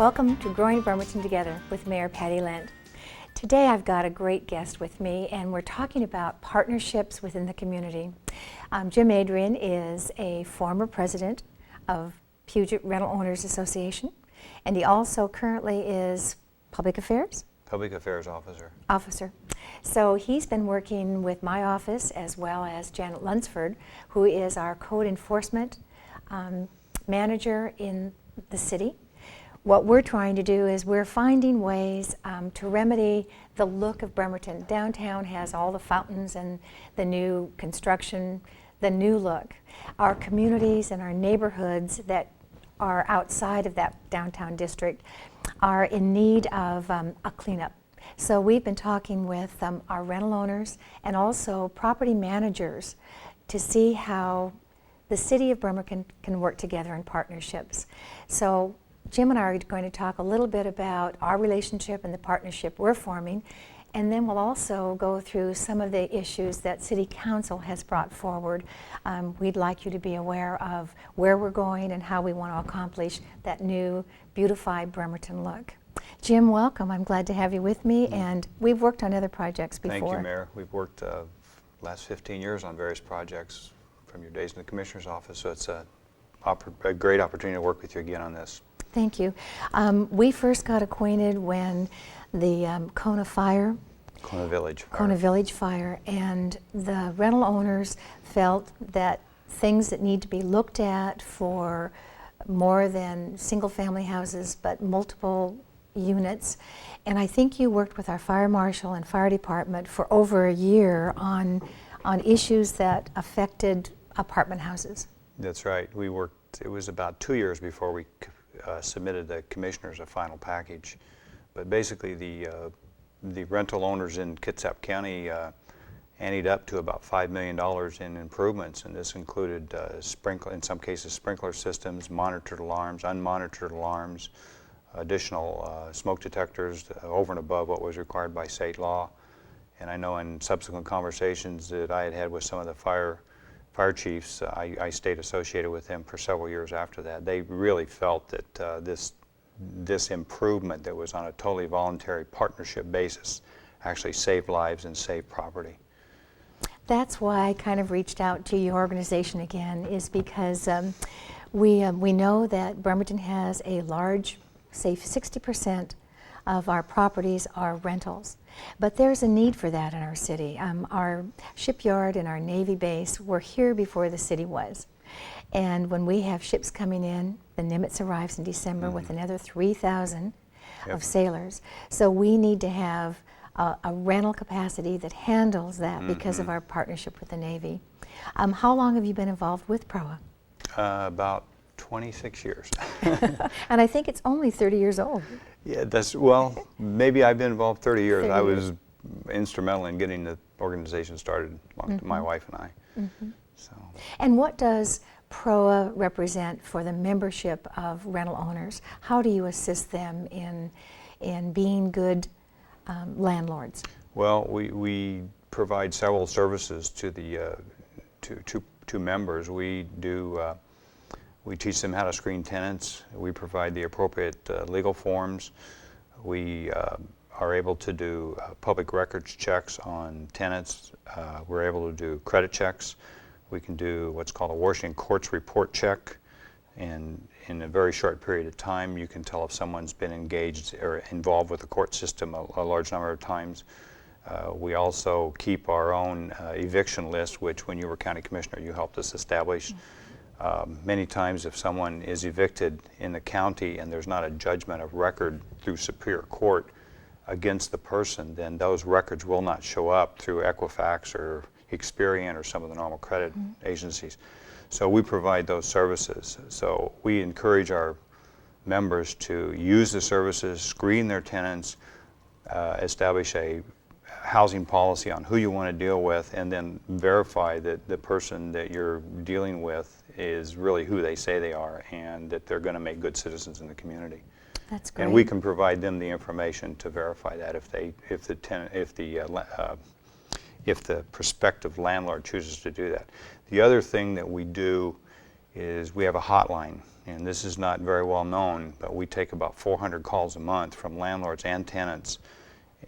Welcome to Growing Bremerton Together with Mayor Patty Lent. Today I've got a great guest with me, and we're talking about partnerships within the community. Jim Adrian is a former president of Puget Rental Owners Association, and he also currently is Public Affairs Officer. So he's been working with my office as well as Janet Lunsford, who is our code enforcement manager in the city. What we're trying to do is we're finding ways to remedy the look of Bremerton. Downtown has all the fountains and the new construction, the new look. Our communities and our neighborhoods that are outside of that downtown district are in need of a cleanup. So we've been talking with our rental owners and also property managers to see how the city of Bremerton can work together in partnerships. So Jim and I are going to talk a little bit about our relationship and the partnership we're forming, and then we'll also go through some of the issues that City Council has brought forward. We'd like you to be aware of where we're going and how we want to accomplish that new beautified Bremerton look. Jim, welcome. I'm glad to have you with me, and we've worked on other projects before. Thank you, Mayor. We've worked last 15 years on various projects from your days in the Commissioner's office, so it's a great opportunity to work with you again on this. Thank you. We first got acquainted when the Kona Village fire, and the rental owners felt that things that need to be looked at for more than single-family houses, but multiple units. And I think you worked with our fire marshal and fire department for over a year on issues that affected apartment houses. That's right. We worked, it was about 2 years before we submitted the commissioners a final package. But basically the rental owners in Kitsap County anteed up to about $5 million in improvements, and this included in some cases sprinkler systems, monitored alarms, unmonitored alarms, additional smoke detectors over and above what was required by state law. And I know in subsequent conversations that I had with some of the fire chiefs, I stayed associated with them for several years after that. They really felt that this improvement that was on a totally voluntary partnership basis actually saved lives and saved property. That's why I kind of reached out to your organization again, is because we know that Bremerton has a large, say 60% of our properties are rentals. But there's a need for that in our city. Our shipyard and our Navy base were here before the city was. And when we have ships coming in, the Nimitz arrives in December with another 3,000 of sailors. So we need to have a rental capacity that handles that because of our partnership with the Navy. How long have you been involved with PROA? About 26 years. And I think it's only 30 years old. Yeah, well, maybe I've been involved 30 years. I was instrumental in getting the organization started, my wife and I. So. And what does PROA represent for the membership of rental owners? How do you assist them in being good landlords? Well, we provide several services to the to members. We teach them how to screen tenants. We provide the appropriate legal forms. We are able to do public records checks on tenants. We're able to do credit checks. We can do what's called a Washington Courts report check. And in a very short period of time, you can tell if someone's been engaged or involved with the court system a large number of times. We also keep our own eviction list, which when you were county commissioner, you helped us establish. Many times if someone is evicted in the county and there's not a judgment of record through Superior Court against the person, then those records will not show up through Equifax or Experian or some of the normal credit agencies. So we provide those services. So we encourage our members to use the services, screen their tenants, establish a housing policy on who you want to deal with, and then verify that the person that you're dealing with is really who they say they are, and that they're going to make good citizens in the community. That's great. And we can provide them the information to verify that if the prospective landlord chooses to do that. The other thing that we do is we have a hotline and this is not very well known, but we take about 400 calls a month from landlords and tenants,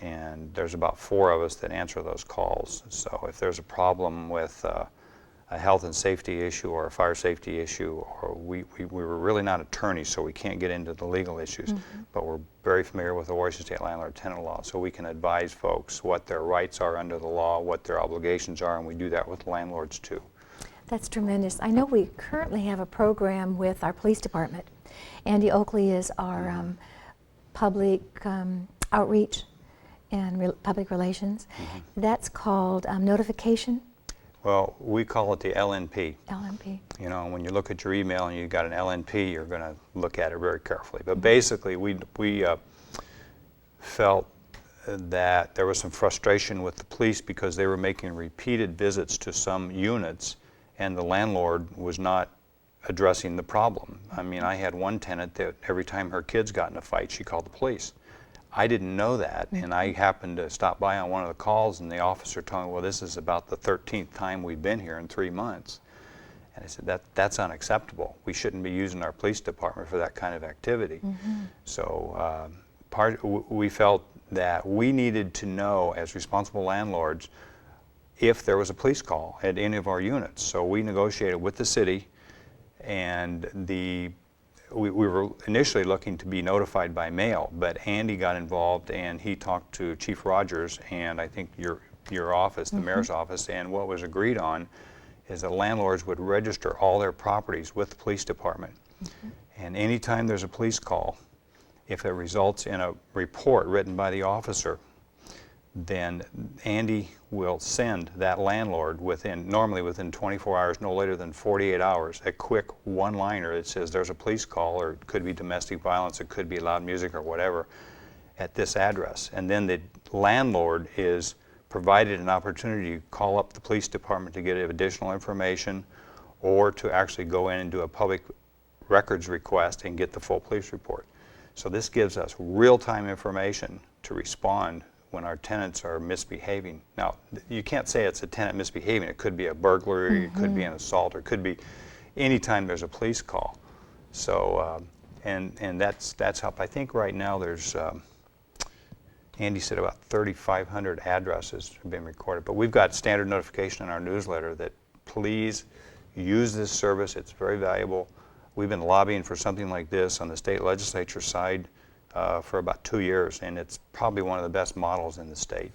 and there's about 4 of us that answer those calls. So if there's a problem with a health and safety issue or a fire safety issue, or we were really not attorneys, so we can't get into the legal issues, but we're very familiar with the Washington State landlord-tenant law, so we can advise folks what their rights are under the law, what their obligations are, and we do that with landlords too. That's tremendous. I know we currently have a program with our police department. Andy Oakley is our public outreach and public relations. That's called notification. Well, we call it the LNP. LNP. You know, when you look at your email and you've got an LNP, you're going to look at it very carefully. But basically, we felt that there was some frustration with the police because they were making repeated visits to some units, and the landlord was not addressing the problem. I mean, I had one tenant that every time her kids got in a fight, she called the police. I didn't know that, and I happened to stop by on one of the calls, and the officer told me, well, this is about the 13th time we've been here in 3 months. And I said, that's unacceptable. We shouldn't be using our police department for that kind of activity. So we felt that we needed to know, as responsible landlords, if there was a police call at any of our units. So we negotiated with the city, and we were initially looking to be notified by mail, but Andy got involved and he talked to Chief Rogers and I think your office, the mayor's office, and what was agreed on is that landlords would register all their properties with the police department. And anytime there's a police call, if it results in a report written by the officer, then Andy will send that landlord normally within 24 hours, no later than 48 hours, a quick one-liner that says there's a police call, or it could be domestic violence, it could be loud music or whatever, at this address. And then the landlord is provided an opportunity to call up the police department to get additional information, or to actually go in and do a public records request and get the full police report. So this gives us real-time information to respond when our tenants are misbehaving. Now, you can't say it's a tenant misbehaving. It could be a burglary, it could be an assault, or it could be any time there's a police call. So, and that's helped. I think right now there's, Andy said about 3,500 addresses have been recorded, but we've got standard notification in our newsletter that please use this service. It's very valuable. We've been lobbying for something like this on the state legislature side for about 2 years, and it's probably one of the best models in the state.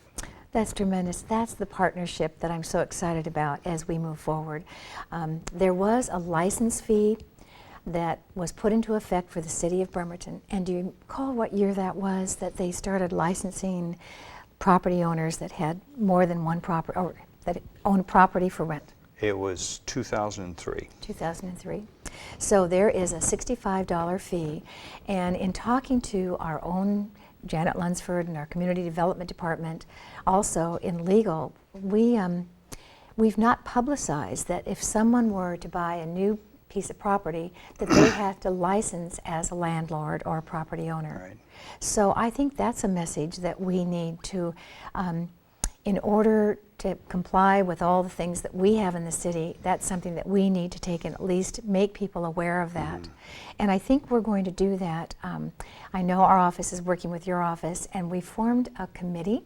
That's tremendous. That's the partnership that I'm so excited about as we move forward. There was a license fee that was put into effect for the city of Bremerton, and do you recall what year that was that they started licensing property owners that had more than one property, or that owned property for rent? It was 2003. 2003. So there is a $65 fee, and in talking to our own Janet Lunsford and our community development department, also in legal, we've not publicized that if someone were to buy a new piece of property, that they have to license as a landlord or a property owner. Right. So I think that's a message that we need to, in order to comply with all the things that we have in the city, that's something that we need to take and at least make people aware of that. And I think we're going to do that. I know our office is working with your office, and we formed a committee.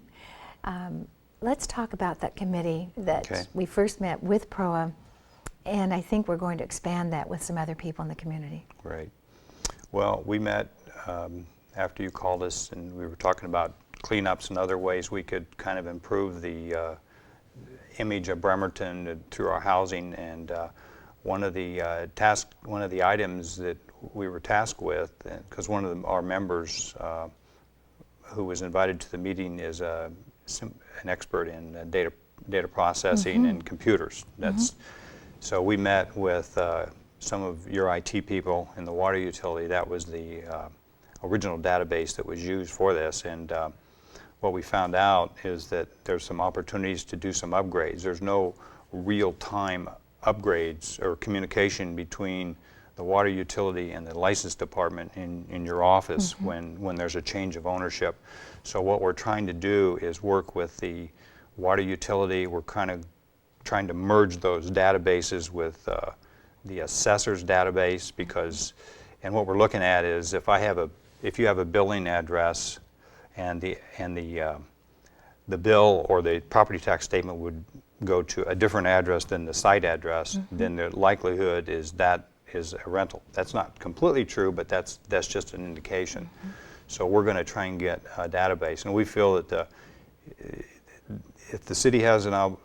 Let's talk about that committee that we first met with PROA, and I think we're going to expand that with some other people in the community. Right. Well, we met after you called us, and we were talking about cleanups and other ways we could kind of improve the image of Bremerton through our housing. And one of the items that we were tasked with, because one of our members who was invited to the meeting is an expert in data processing and computers. So we met with some of your IT people in the water utility. That was the original database that was used for this, and what we found out is that there's some opportunities to do some upgrades. There's no real-time upgrades or communication between the water utility and the license department in your office when there's a change of ownership. So what we're trying to do is work with the water utility. We're kind of trying to merge those databases with the assessor's database, because, and what we're looking at is if you have a billing address and the bill or the property tax statement would go to a different address than the site address, then the likelihood is that is a rental. That's not completely true, but that's just an indication. So we're going to try and get a database, and we feel that if the city has a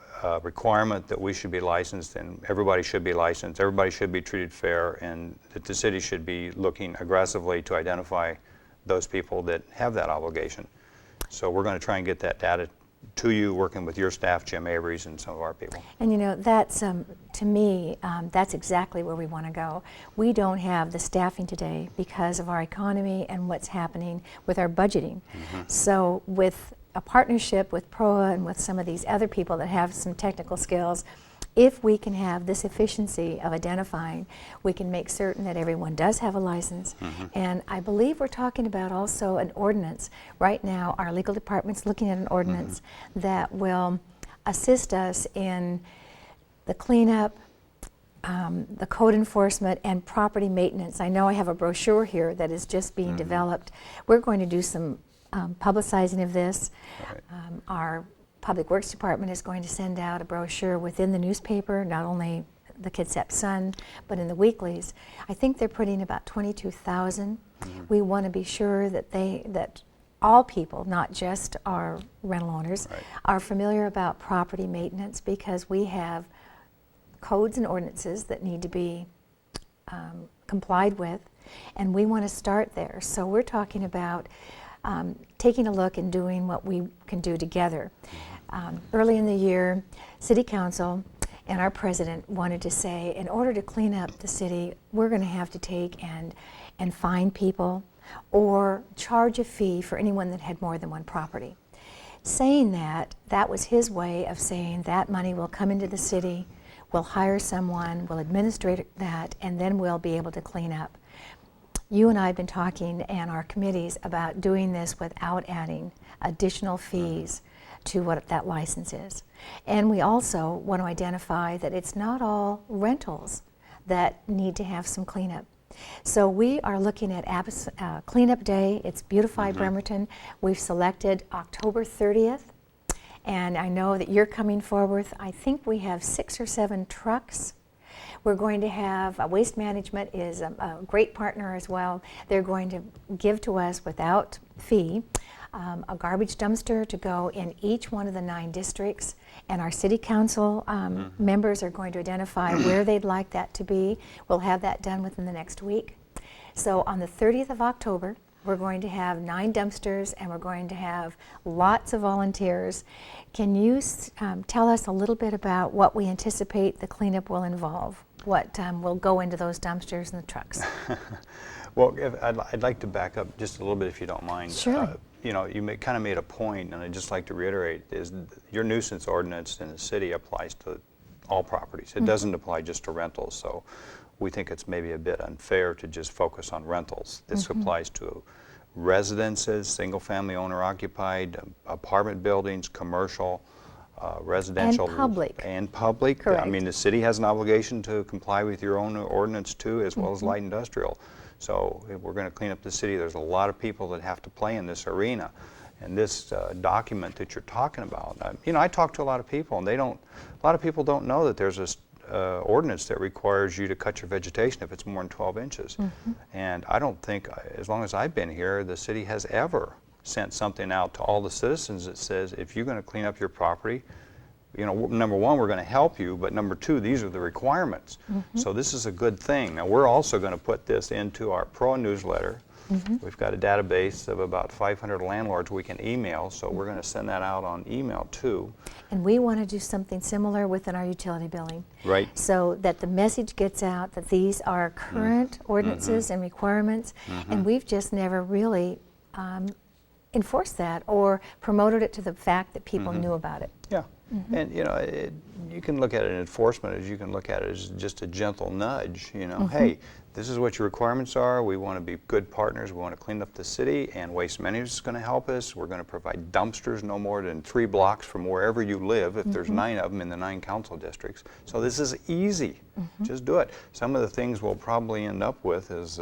requirement that we should be licensed, then everybody should be licensed, everybody should be treated fair, and that the city should be looking aggressively to identify those people that have that obligation. So we're going to try and get that data to you, working with your staff, Jim Avery's, and some of our people. And you know, that's, to me, that's exactly where we want to go. We don't have the staffing today because of our economy and what's happening with our budgeting. So with a partnership with PROA and with some of these other people that have some technical skills, if we can have this efficiency of identifying, we can make certain that everyone does have a license. And I believe we're talking about also an ordinance. Right now, our legal department's looking at an ordinance that will assist us in the cleanup, the code enforcement, and property maintenance. I know I have a brochure here that is just being developed. We're going to do some publicizing of this. Our Public Works Department is going to send out a brochure within the newspaper, not only the Kitsap Sun, but in the weeklies. I think they're putting about 22,000. We want to be sure that that all people, not just our rental owners, are familiar about property maintenance, because we have codes and ordinances that need to be complied with, and we want to start there. So we're talking about taking a look and doing what we can do together. Early in the year, City Council and our president wanted to say, in order to clean up the city, we're going to have to take and fine people or charge a fee for anyone that had more than one property. Saying that, that was his way of saying that money will come into the city, we'll hire someone, we'll administrate that, and then we'll be able to clean up. You and I have been talking, and our committees, about doing this without adding additional fees to what that license is. And we also want to identify that it's not all rentals that need to have some cleanup. So we are looking at Cleanup Day. It's Beautify Bremerton. We've selected October 30th, and I know that you're coming forward. I think we have 6 or 7 trucks. We're going to have, Waste Management is a great partner as well. They're going to give to us without fee a garbage dumpster to go in each one of the 9 districts, and our City Council members are going to identify where they'd like that to be. We'll have that done within the next week. So on the 30th of October, we're going to have 9 dumpsters, and we're going to have lots of volunteers. Can you tell us a little bit about what we anticipate the cleanup will involve? What will go into those dumpsters and the trucks? Well, I'd like to back up just a little bit, if you don't mind. Sure. You know, you kind of made a point, and I'd just like to reiterate, is your nuisance ordinance in the city applies to all properties. It doesn't apply just to rentals, so we think it's maybe a bit unfair to just focus on rentals. This applies to residences, single-family owner-occupied, apartment buildings, commercial, residential. And public. And public. Correct. I mean, the city has an obligation to comply with your own ordinance too, as well as light industrial. So if we're going to clean up the city, there's a lot of people that have to play in this arena. And this document that you're talking about, you know, I talk to a lot of people, and a lot of people don't know that there's this ordinance that requires you to cut your vegetation if it's more than 12 inches. And I don't think, as long as I've been here, the city has ever sent something out to all the citizens that says, if you're going to clean up your property, you know, number one, we're going to help you, but number two, these are the requirements. So this is a good thing. Now, we're also going to put this into our PRO newsletter. We've got a database of about 500 landlords we can email, so we're going to send that out on email too. And we want to do something similar within our utility billing. Right. So that the message gets out that these are current ordinances and requirements, and we've just never really enforced that or promoted it to the fact that people knew about it. Yeah. And you know, you can look at it in enforcement as you can look at it as just a gentle nudge, you know, hey, this is what your requirements are. We want to be good partners. We want to clean up the city, and Waste Management is going to help us. We're going to provide dumpsters no more than 3 blocks from wherever you live, if there's 9 of them in the 9 council districts. So this is easy. Just do it. Some of the things we'll probably end up with is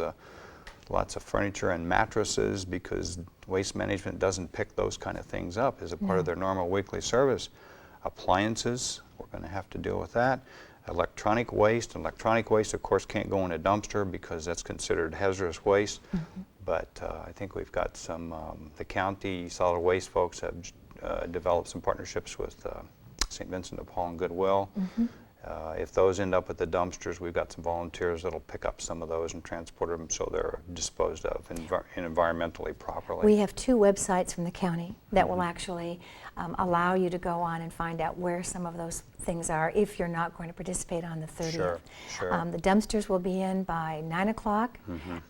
lots of furniture and mattresses, because Waste Management doesn't pick those kind of things up as a part of their normal weekly service. Appliances, we're going to have to deal with that. Electronic waste, of course, can't go in a dumpster because that's considered hazardous waste. But I think we've got some, the county solid waste folks have developed some partnerships with St. Vincent de Paul and Goodwill. If those end up at the dumpsters, we've got some volunteers that'll pick up some of those and transport them so they're disposed of environmentally properly. We have 2 websites from the county that will actually allow you to go on and find out where some of those things are if you're not going to participate on the 30th. Sure. The dumpsters will be in by 9 o'clock.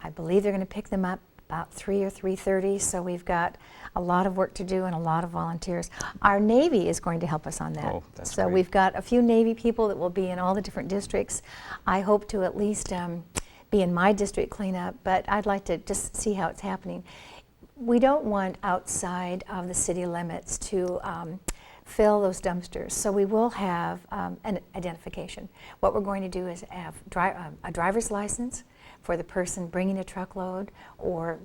I believe they're going to pick them up about 3 or 3:30, so we've got a lot of work to do and a lot of volunteers. Our Navy is going to help us on that. Oh, that's so great. We've got a few Navy people that will be in all the different districts. I hope to at least be in my district cleanup, but I'd like to just see how it's happening. We don't want outside of the city limits to fill those dumpsters, so we will have an identification. What we're going to do is have a driver's license for the person bringing a truckload or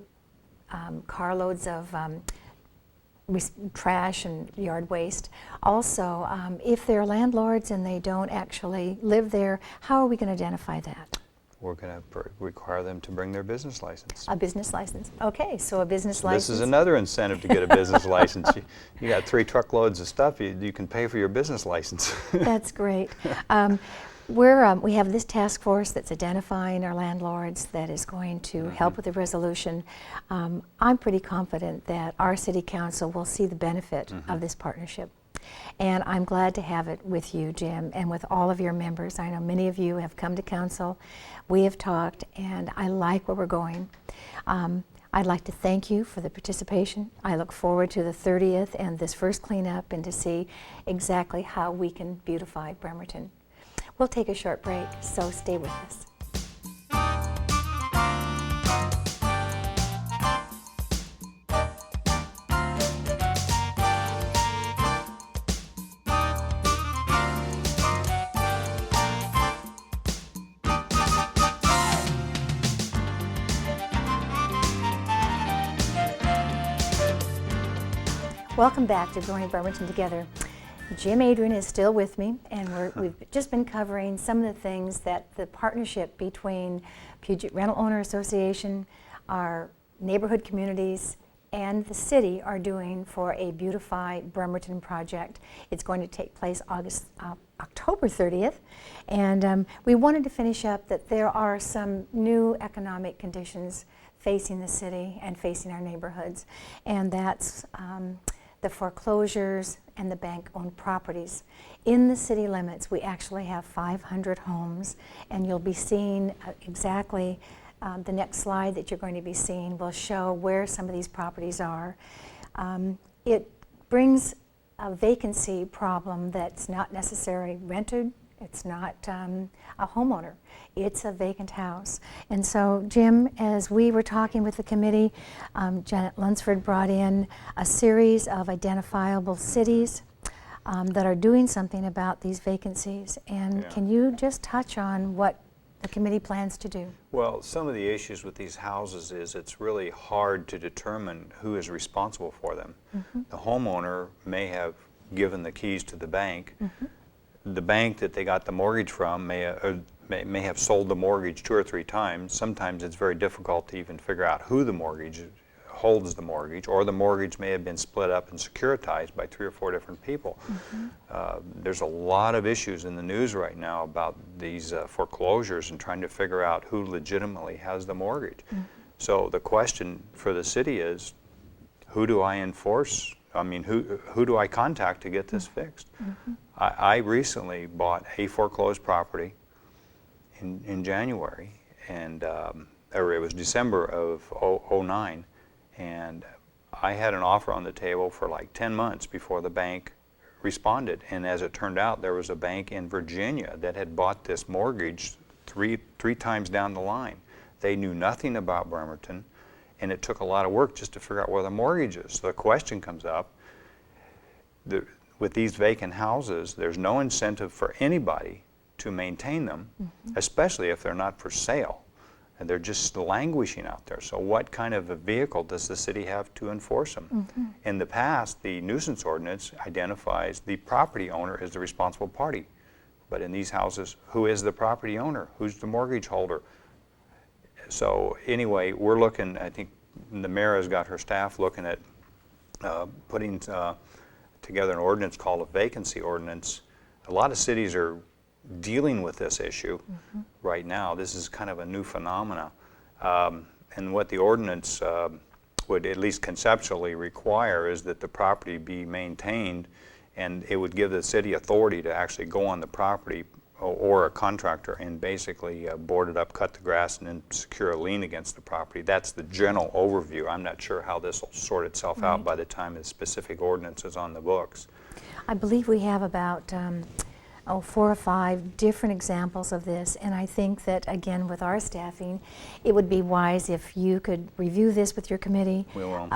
carloads of trash and yard waste. Also, if they're landlords and they don't actually live there, how are we going to identify that? We're going to require them to bring their business license. A business license. Okay, so a business license. This is another incentive to get a business license. You got 3 truckloads of stuff, you can pay for your business license. That's great. We have this task force that's identifying our landlords that is going to help with the resolution. I'm pretty confident that our city council will see the benefit of this partnership. And I'm glad to have it with you, Jim, and with all of your members. I know many of you have come to council. We have talked, and I like where we're going. I'd like to thank you for the participation. I look forward to the 30th and this first cleanup and to see exactly how we can beautify Bremerton. We'll take a short break, so stay with us. Welcome back to Growing Bremerton Together. Jim Adrian is still with me, and we've just been covering some of the things that the partnership between Puget Rental Owner Association, our neighborhood communities, and the city are doing for a Beautify Bremerton project. It's going to take place October 30th, and we wanted to finish up that there are some new economic conditions facing the city and facing our neighborhoods, and that's the foreclosures and the bank-owned properties. In the city limits, we actually have 500 homes, and you'll be seeing exactly the next slide that you're going to be seeing will show where some of these properties are. It brings a vacancy problem that's not necessarily rented. It's not a homeowner. It's a vacant house. And so, Jim, as we were talking with the committee, Janet Lunsford brought in a series of identifiable cities that are doing something about these vacancies. And can you just touch on what the committee plans to do? Well, some of the issues with these houses is it's really hard to determine who is responsible for them. The homeowner may have given the keys to the bank. The bank that they got the mortgage from may have sold the mortgage 2 or 3 times. Sometimes it's very difficult to even figure out who the mortgage holds the mortgage, or the mortgage may have been split up and securitized by 3 or 4 different people. There's a lot of issues in the news right now about these foreclosures and trying to figure out who legitimately has the mortgage. So the question for the city is, who do I enforce? I mean, who do I contact to get this fixed? I recently bought a foreclosed property in January, and or it was December of '09, and I had an offer on the table for like 10 months before the bank responded. And as it turned out, there was a bank in Virginia that had bought this mortgage three times down the line. They knew nothing about Bremerton, and it took a lot of work just to figure out where the mortgage is. So the question comes up, with these vacant houses, there's no incentive for anybody to maintain them, especially if they're not for sale. And they're just languishing out there. So what kind of a vehicle does the city have to enforce them? In the past, the nuisance ordinance identifies the property owner as the responsible party. But in these houses, who is the property owner? Who's the mortgage holder? So anyway, we're looking, I think the mayor has got her staff looking at putting together an ordinance called a vacancy ordinance. A lot of cities are dealing with this issue right now. This is kind of a new phenomena. And what the ordinance would at least conceptually require is that the property be maintained, and it would give the city authority to actually go on the property or a contractor and basically board it up, cut the grass, and then secure a lien against the property. That's the general overview. I'm not sure how this will sort itself out by the time the specific ordinance is on the books. I believe we have about 4 or 5 different examples of this, and I think that, again, with our staffing, it would be wise if you could review this with your committee. We will.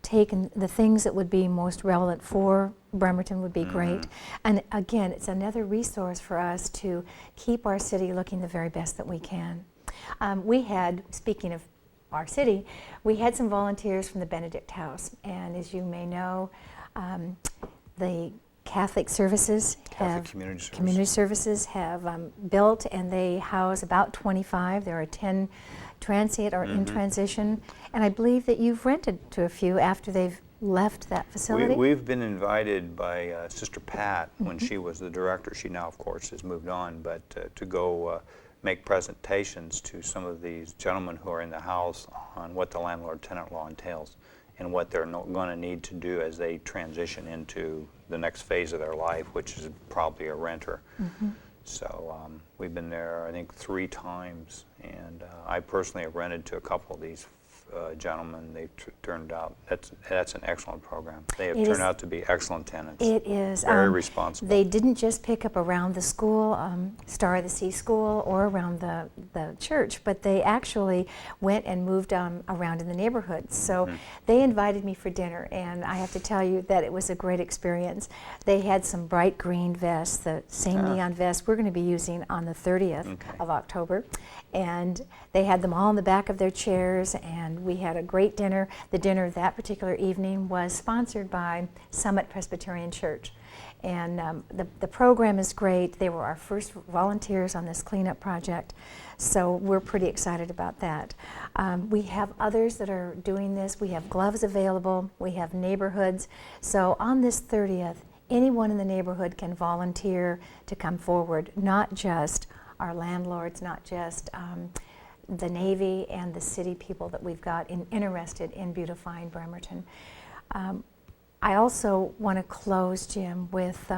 Take the things that would be most relevant for Bremerton would be great. And again, it's another resource for us to keep our city looking the very best that we can. We had, speaking of our city, we had some volunteers from the Benedict House, and as you may know, the Catholic Services Community Services have built, and they house about 25. There are 10 transient or in transition, and I believe that you've rented to a few after they've left that facility. We've been invited by Sister Pat when she was the director. She now, of course, has moved on, but to go make presentations to some of these gentlemen who are in the house on what the landlord-tenant law entails and what they're going to need to do as they transition into the next phase of their life, which is probably a renter. So we've been there, I think, 3 times, and I personally have rented to a couple of these gentlemen. They've turned out, that's an excellent program. They have turned out to be excellent tenants. It is. Very responsible. They didn't just pick up around the school, Star of the Sea School, or around the church, but they actually went and moved around in the neighborhood. So they invited me for dinner, and I have to tell you that it was a great experience. They had some bright green vests, the same neon vests we're going to be using on the 30th of October, and they had them all in the back of their chairs, and we had a great dinner. The dinner that particular evening was sponsored by Summit Presbyterian Church. And the program is great. They were our first volunteers on this cleanup project, so we're pretty excited about that. We have others that are doing this. We have gloves available. We have neighborhoods. So on this 30th, anyone in the neighborhood can volunteer to come forward, not just our landlords, not just the Navy and the city people that we've got interested in beautifying Bremerton. I also want to close, Jim, with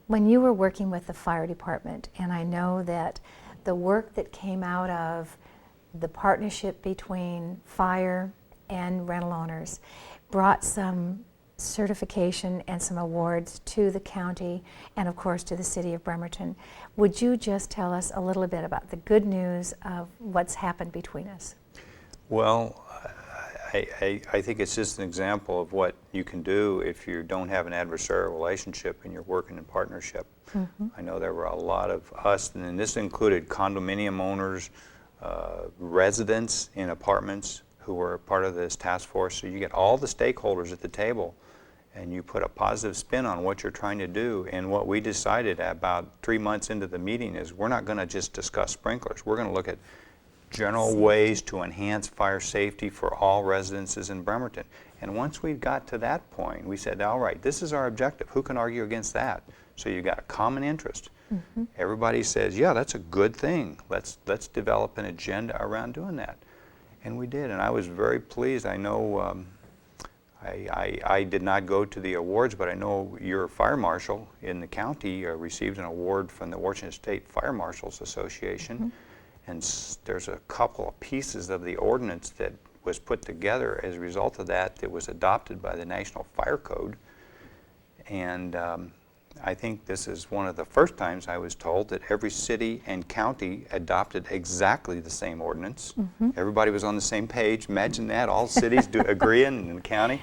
when you were working with the fire department, and I know that the work that came out of the partnership between fire and rental owners brought some certification and some awards to the county and of course to the city of Bremerton. Would you just tell us a little bit about the good news of what's happened between us? Well, I think it's just an example of what you can do if you don't have an adversarial relationship and you're working in partnership. I know there were a lot of us, and this included condominium owners, residents in apartments who were part of this task force. So you get all the stakeholders at the table and you put a positive spin on what you're trying to do. And what we decided about 3 months into the meeting is we're not going to just discuss sprinklers. We're going to look at general ways to enhance fire safety for all residences in Bremerton. And once we got to that point, we said, all right, this is our objective. Who can argue against that? So you got a common interest. Everybody says, yeah, that's a good thing. Let's develop an agenda around doing that. And we did, and I was very pleased. I know I did not go to the awards, but I know your fire marshal in the county received an award from the Washington State Fire Marshals Association. And there's a couple of pieces of the ordinance that was put together as a result of that that was adopted by the National Fire Code. And I think this is one of the first times I was told that every city and county adopted exactly the same ordinance. Everybody was on the same page. Imagine that, all cities agreeing in the county.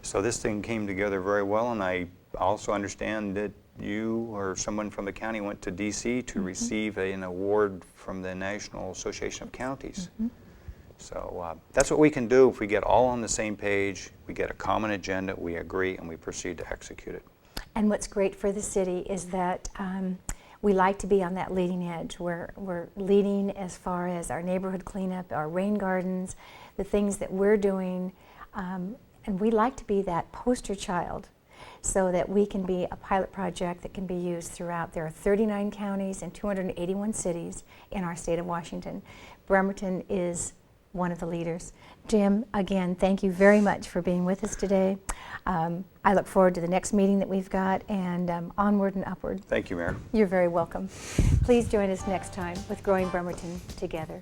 So this thing came together very well, and I also understand that you or someone from the county went to DC to receive an award from the National Association of Counties. So that's what we can do if we get all on the same page, we get a common agenda, we agree, and we proceed to execute it. And what's great for the city is that we like to be on that leading edge. We're leading as far as our neighborhood cleanup, our rain gardens, the things that we're doing, and we like to be that poster child so that we can be a pilot project that can be used throughout. There are 39 counties and 281 cities in our state of Washington. Bremerton is one of the leaders. Jim, again, thank you very much for being with us today. I look forward to the next meeting that we've got, and onward and upward. Thank you, Mayor. You're very welcome. Please join us next time with Growing Bremerton Together.